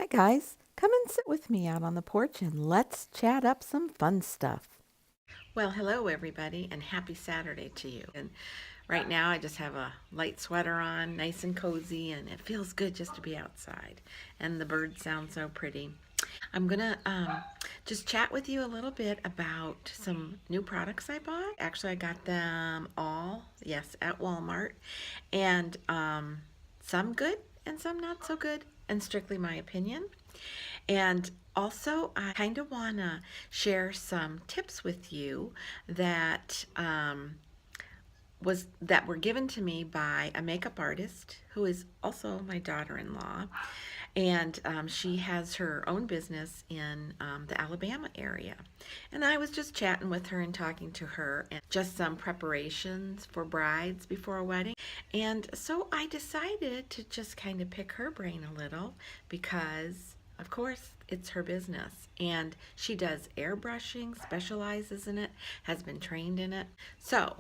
Hi, guys. Come and sit with me out on the porch and let's chat up some fun stuff. Well, hello everybody, and happy Saturday to you. And right now I just have a light sweater on, nice and cozy, and it feels good just to be outside. And the birds sound so pretty. I'm gonna just chat with you a little bit about some new products I bought. Actually, I got them all, yes, at Walmart, and some good and some not so good, and strictly my opinion. And also, I kind of want to share some tips with you that that were given to me by a makeup artist who is also my daughter-in-law, and she has her own business in the Alabama area. And I was just chatting with her and talking to her, and just some preparations for brides before a wedding. And so I decided to just kind of pick her brain a little because, of course, it's her business. And she does airbrushing, specializes in it, has been trained in it. So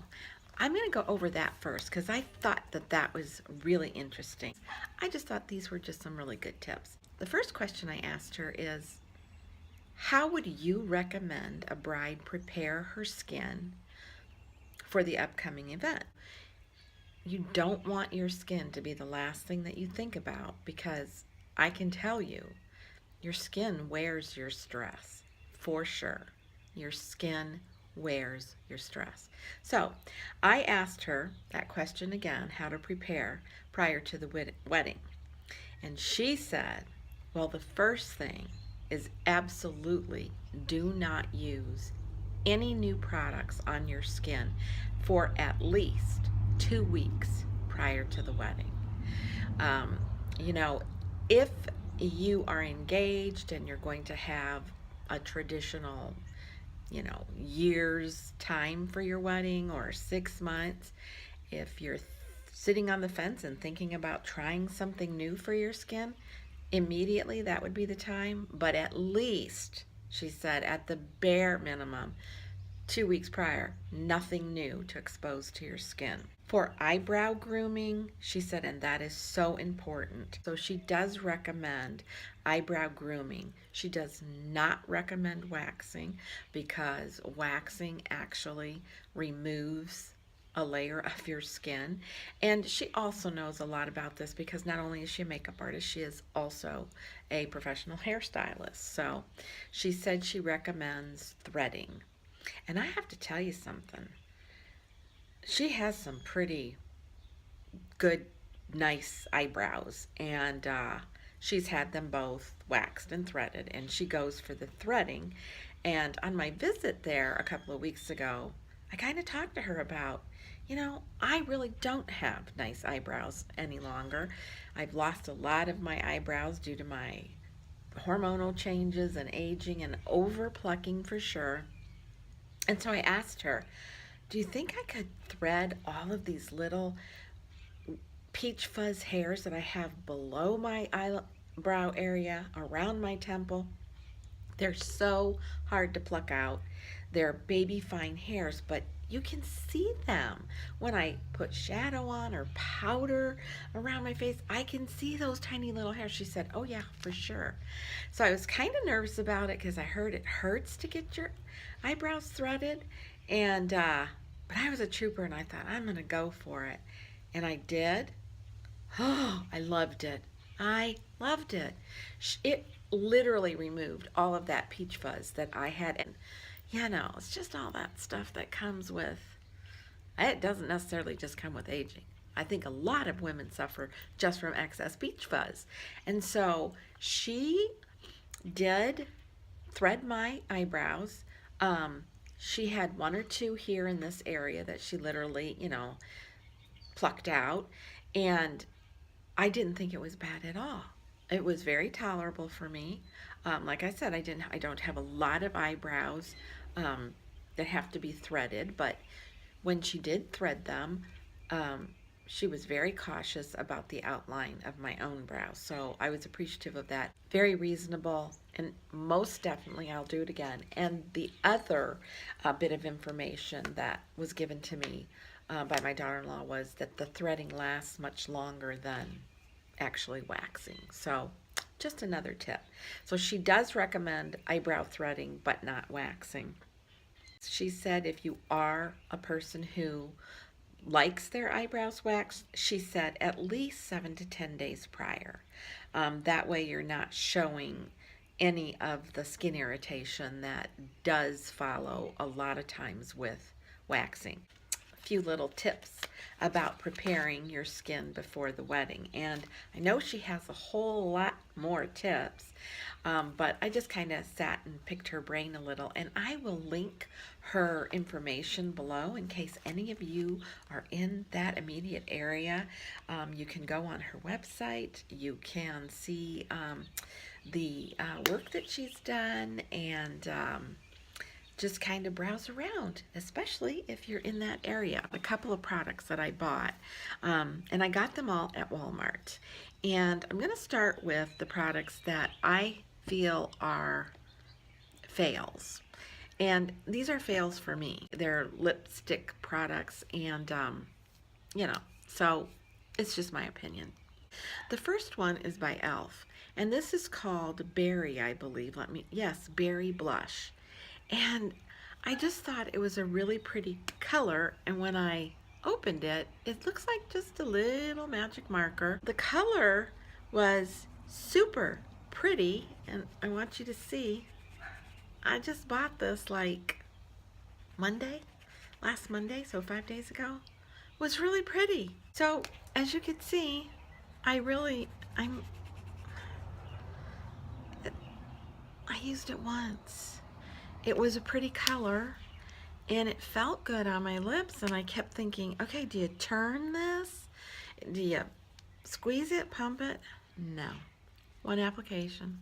I'm going to go over that first because I thought that that was really interesting. I just thought these were just some really good tips. The first question I asked her is, how would you recommend a bride prepare her skin for the upcoming event? You don't want your skin to be the last thing that you think about because I can tell you, your skin wears your stress for sure. Your skin wears your stress. So I asked her that question again, how to prepare prior to the wedding. And she said, well, the first thing is absolutely do not use any new products on your skin for at least 2 weeks prior to the wedding. Um, you know, if you are engaged and you're going to have a traditional, year's time for your wedding or 6 months, if you're sitting on the fence and thinking about trying something new for your skin, immediately that would be the time. But at least, she said, at the bare minimum, 2 weeks prior, nothing new to expose to your skin. For eyebrow grooming, she said, and that is so important. So she does recommend eyebrow grooming. She does not recommend waxing because waxing actually removes a layer of your skin. And she also knows a lot about this because not only is she a makeup artist, she is also a professional hairstylist. So she said she recommends threading. And I have to tell you something. She has some pretty good, nice eyebrows, and she's had them both waxed and threaded, and she goes for the threading. And on my visit there a couple of weeks ago, I kind of talked to her about, I really don't have nice eyebrows any longer. I've lost a lot of my eyebrows due to my hormonal changes and aging and over plucking for sure. And so I asked her, do you think I could thread all of these little peach fuzz hairs that I have below my eyebrow area, around my temple? They're so hard to pluck out. They're baby fine hairs, but you can see them. When I put shadow on or powder around my face, I can see those tiny little hairs. She said, oh yeah, for sure. So I was kind of nervous about it because I heard it hurts to get your eyebrows threaded. And, but I was a trooper and I thought, I'm going to go for it. And I did. Oh, I loved it. I loved it. It literally removed all of that peach fuzz that I had. And, it's just all that stuff that comes with, it doesn't necessarily just come with aging. I think a lot of women suffer just from excess peach fuzz. And so she did thread my eyebrows. She had one or two here in this area that she literally, plucked out. And I didn't think it was bad at all. It was very tolerable for me. Like I said, I don't have a lot of eyebrows that have to be threaded, but when she did thread them, um, she was very cautious about the outline of my own brows. So I was appreciative of that. Very reasonable, and most definitely I'll do it again. And the other bit of information that was given to me by my daughter-in-law was that the threading lasts much longer than actually waxing. So just another tip. So she does recommend eyebrow threading, but not waxing. She said if you are a person who likes their eyebrows waxed, she said at least 7 to 10 days prior. That way you're not showing any of the skin irritation that does follow a lot of times with waxing. A few little tips about preparing your skin before the wedding. And I know she has a whole lot more tips, but I just kind of sat and picked her brain a little. And I will link her information below in case any of you are in that immediate area. You can go on her website. You can see the work that she's done, and just kind of browse around, especially if you're in that area. A couple of products that I bought, and I got them all at Walmart. And I'm going to start with the products that I feel are fails. And these are fails for me. They're lipstick products, and, so it's just my opinion. The first one is by e.l.f., and this is called Berry, I believe. Yes, Berry Blush. And I just thought it was a really pretty color, and when I opened it, it looks like just a little magic marker. The color was super pretty, and I want you to see, I just bought this like last Monday, so 5 days ago. It was really pretty. So as you can see, I used it once. It was a pretty color, and it felt good on my lips, and I kept thinking, okay, do you turn this? Do you squeeze it, pump it? No. One application.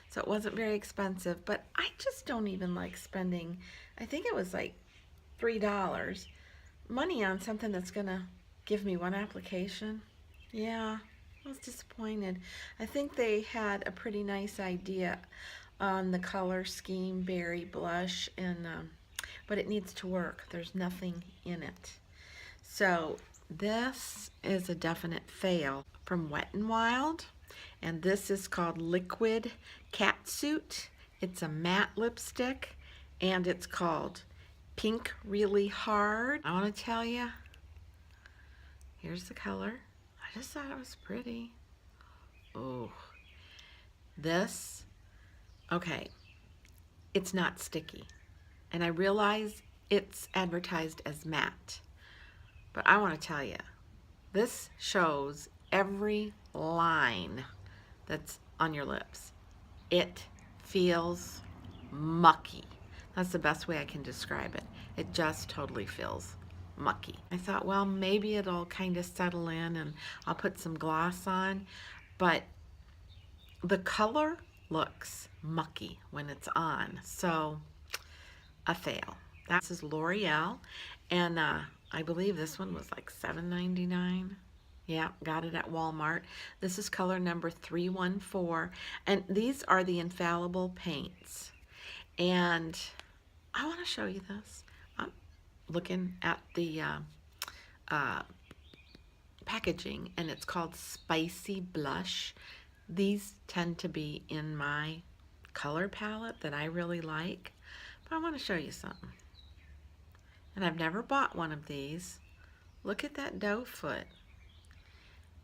So it wasn't very expensive, but I just don't even like spending, I think it was like $3 money on something that's gonna give me one application. Yeah, I was disappointed. I think they had a pretty nice idea on the color scheme, Berry Blush, and but it needs to work. There's nothing in it. So this is a definite fail from Wet&Wild, and this is called Liquid Catsuit. It's a matte lipstick, and it's called Pink Really Hard. I want to tell you, here's the color. I just thought it was pretty. Oh, this, okay, it's not sticky. And I realize it's advertised as matte, but I want to tell you, this shows every line that's on your lips. It feels mucky. That's the best way I can describe it. It just totally feels mucky. I thought, well, maybe it'll kind of settle in and I'll put some gloss on, but the color looks mucky when it's on, so a fail. This is L'Oreal, and I believe this one was like $7.99. Yeah, got it at Walmart. This is color number 314, and these are the infallible paints. And I want to show you this. I'm looking at the packaging, and it's called Spicy Blush. These tend to be in my color palette that I really like, but I want to show you something. And I've never bought one of these. Look at that doe foot.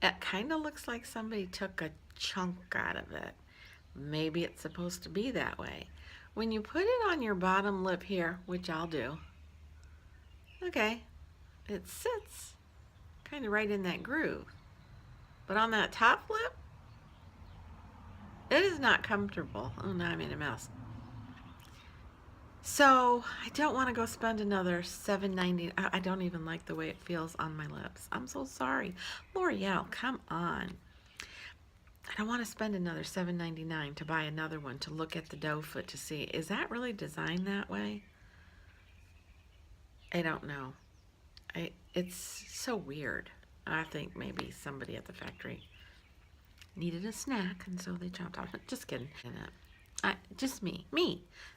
It kind of looks like somebody took a chunk out of it. Maybe it's supposed to be that way. When you put it on your bottom lip here, which I'll do, okay, it sits kind of right in that groove. But on that top lip, it is not comfortable. Oh, now I'm in a mess. So I don't want to go spend another $7.90. I don't even like the way it feels on my lips. I'm so sorry. L'Oreal, come on. I don't want to spend another $7.99 to buy another one to look at the doe foot to see, is that really designed that way? I don't know. It's so weird. I think maybe somebody at the factory needed a snack, and so they chopped off. Just kidding. Just me,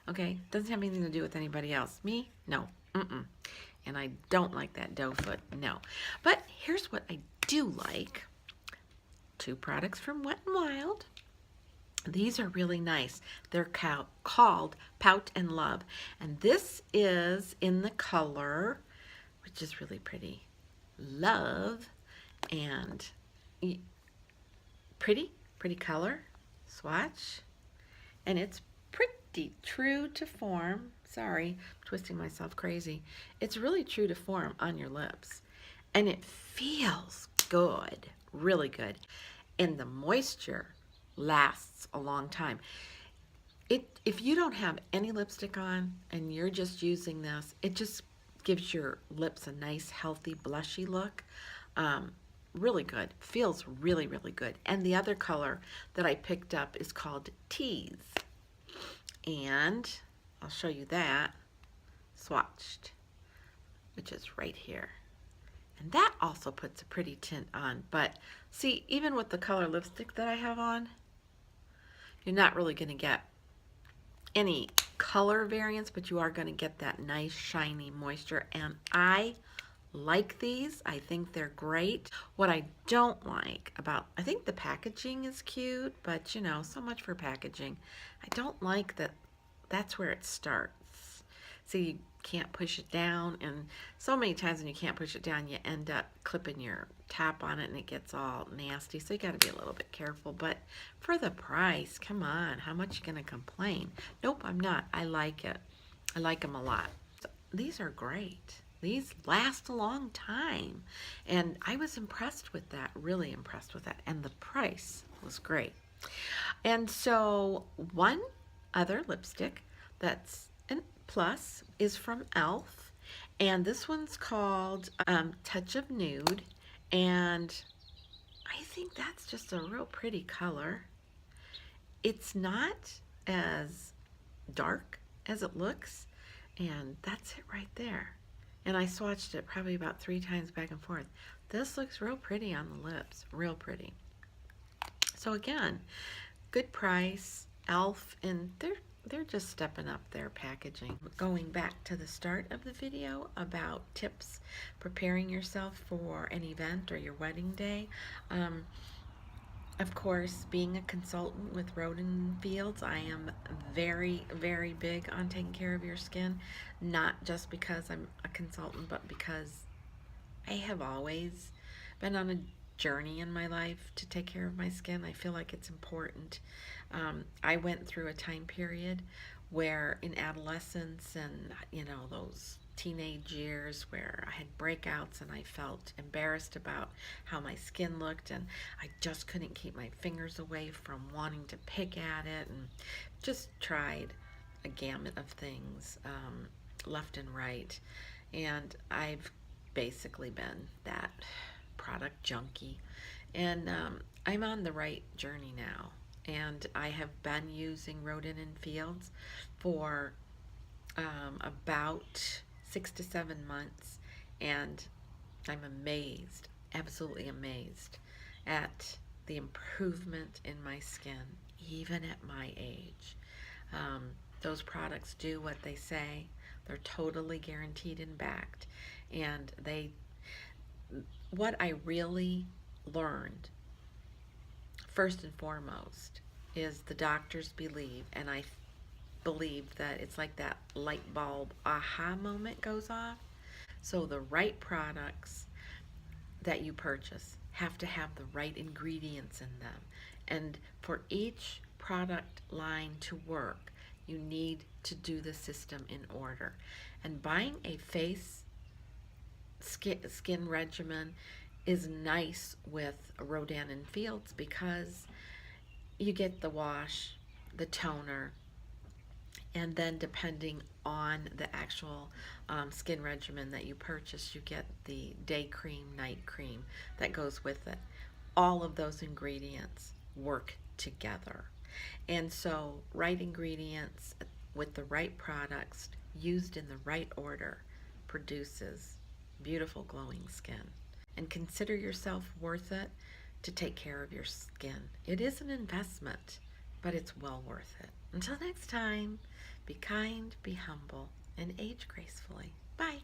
okay? Doesn't have anything to do with anybody else. Me, no, and I don't like that doe foot, no. But here's what I do like. 2 products from Wet&Wild. These are really nice. They're called Pout and Love. And this is in the color, which is really pretty, Love. And pretty color, swatch. And it's pretty true to form. Sorry, I'm twisting myself crazy. It's really true to form on your lips. And it feels good, really good. And the moisture lasts a long time. If you don't have any lipstick on and you're just using this, it just gives your lips a nice, healthy, blushy look. Really good. Feels really, really good. And the other color that I picked up is called Tease. And I'll show you that swatched, which is right here. And that also puts a pretty tint on. But see, even with the color lipstick that I have on, you're not really going to get any color variance, but you are going to get that nice shiny moisture. And I like these. I think they're great. What I don't like about, I think the packaging is cute, but you know, so much for packaging. I don't like that that's where it starts. See, you can't push it down, and so many times when you can't push it down, you end up clipping your top on it and it gets all nasty. So you got to be a little bit careful. But for the price, come on, how much you gonna complain? Nope, I'm not. I like it. I like them a lot. So these are great. These last a long time, and I was impressed with that, really impressed with that, and the price was great. And so one other lipstick that's a plus is from e.l.f., and this one's called Touch of Nude, and I think that's just a real pretty color. It's not as dark as it looks, and that's it right there. And I swatched it probably about 3 times back and forth. This looks real pretty on the lips, real pretty. So again, good price, e.l.f., and they're just stepping up their packaging. Going back to the start of the video about tips preparing yourself for an event or your wedding day. Of course, being a consultant with Road and Fields, I am very, very big on taking care of your skin. Not just because I'm a consultant, but because I have always been on a journey in my life to take care of my skin. I feel like it's important. I went through a time period where in adolescence and, you know, those teenage years where I had breakouts and I felt embarrassed about how my skin looked, and I just couldn't keep my fingers away from wanting to pick at it, and just tried a gamut of things, left and right. And I've basically been that product junkie, and I'm on the right journey now, and I have been using Road and Fields for about 6 to 7 months, and I'm amazed, absolutely amazed at the improvement in my skin, even at my age. Those products do what they say. They're totally guaranteed and backed. And what I really learned, first and foremost, is the doctors believe, and I believe that it's like that light bulb aha moment goes off. So the right products that you purchase have to have the right ingredients in them. And for each product line to work, you need to do the system in order. And buying a face skin regimen is nice with Rodan and Fields because you get the wash, the toner, and then depending on the actual skin regimen that you purchase, you get the day cream, night cream that goes with it. All of those ingredients work together. And so right ingredients with the right products used in the right order produces beautiful glowing skin. And consider yourself worth it to take care of your skin. It is an investment, but it's well worth it. Until next time, be kind, be humble, and age gracefully. Bye.